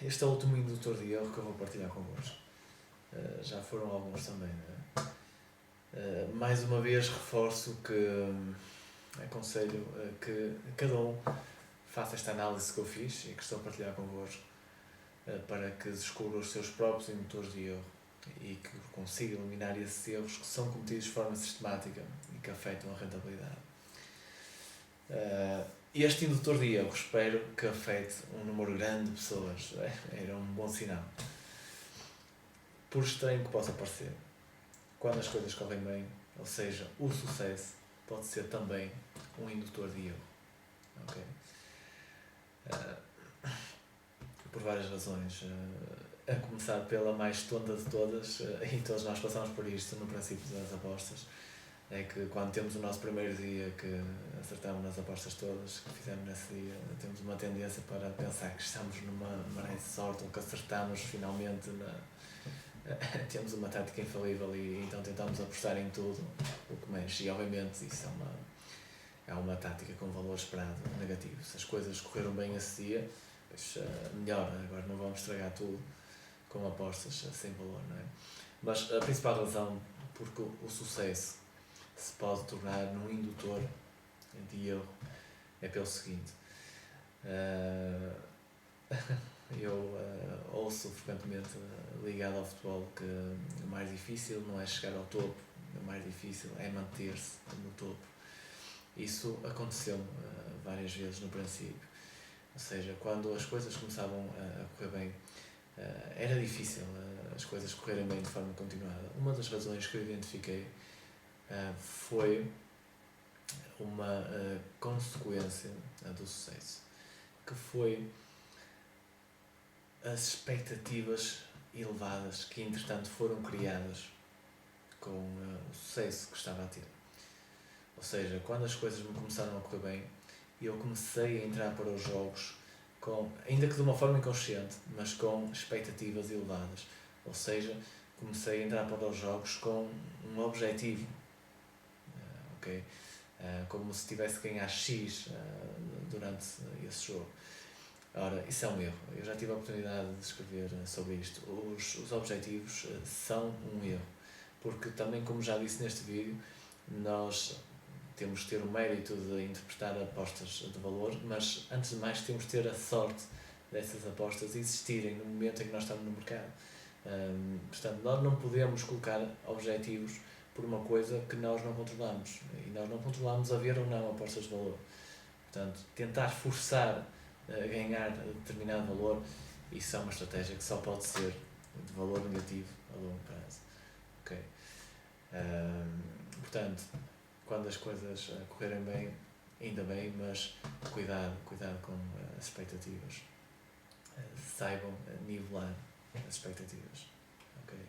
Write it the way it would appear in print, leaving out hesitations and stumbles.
Este é o último indutor de erro que eu vou partilhar convosco. Já foram alguns também, não é? Mais uma vez reforço que aconselho que cada um faça esta análise que eu fiz e que estou a partilhar convosco para que descubra os seus próprios indutores de erro e que consiga eliminar esses erros que são cometidos de forma sistemática e que afetam a rentabilidade. Este indutor de erro espero que afete um número grande de pessoas. Era um bom sinal. Por estranho que possa parecer, quando as coisas correm bem, ou seja, o sucesso pode ser também um indutor de erro. Okay? Por várias razões. A começar pela mais tonta de todas, e todos nós passamos por isto no princípio das apostas, é que quando temos o nosso primeiro dia que acertamos nas apostas todas que fizemos nesse dia, temos uma tendência para pensar que estamos numa maré de sorte ou que acertamos finalmente temos uma tática infalível e então tentamos apostar em tudo o que mexe, e obviamente isso é uma tática com valor esperado negativo. Se as coisas correram bem esse dia, pois, melhor, agora não vamos estragar tudo com apostas sem valor, não é? Mas a principal razão porque o sucesso se pode tornar num indutor de erro é pelo seguinte. Eu ouço frequentemente ligado ao futebol que o mais difícil não é chegar ao topo, o mais difícil é manter-se no topo. Isso aconteceu várias vezes no princípio, ou seja, quando as coisas começavam a correr bem, era difícil as coisas correrem bem de forma continuada. Uma das razões que eu identifiquei foi uma consequência do sucesso, que foi as expectativas elevadas que entretanto foram criadas com o sucesso que estava a ter. Ou seja, quando as coisas me começaram a correr bem, eu comecei a entrar para os jogos ainda que de uma forma inconsciente, mas com expectativas elevadas. Ou seja, comecei a entrar para os jogos com um objetivo, okay? Como se tivesse que ganhar X durante esse jogo. Ora, isso é um erro. Eu já tive a oportunidade de escrever sobre isto. Os objetivos são um erro, porque também, como já disse neste vídeo, nós temos que ter o mérito de interpretar apostas de valor, mas antes de mais temos que ter a sorte dessas apostas existirem no momento em que nós estamos no mercado. Portanto, nós não podemos colocar objetivos por uma coisa que nós não controlamos, e nós não controlamos haver ou não apostas de valor. Portanto, tentar forçar a ganhar determinado valor, isso é uma estratégia que só pode ser de valor negativo a longo prazo. Okay? Portanto, quando as coisas correrem bem, ainda bem, mas cuidado com as expectativas. Saibam nivelar as expectativas. Okay?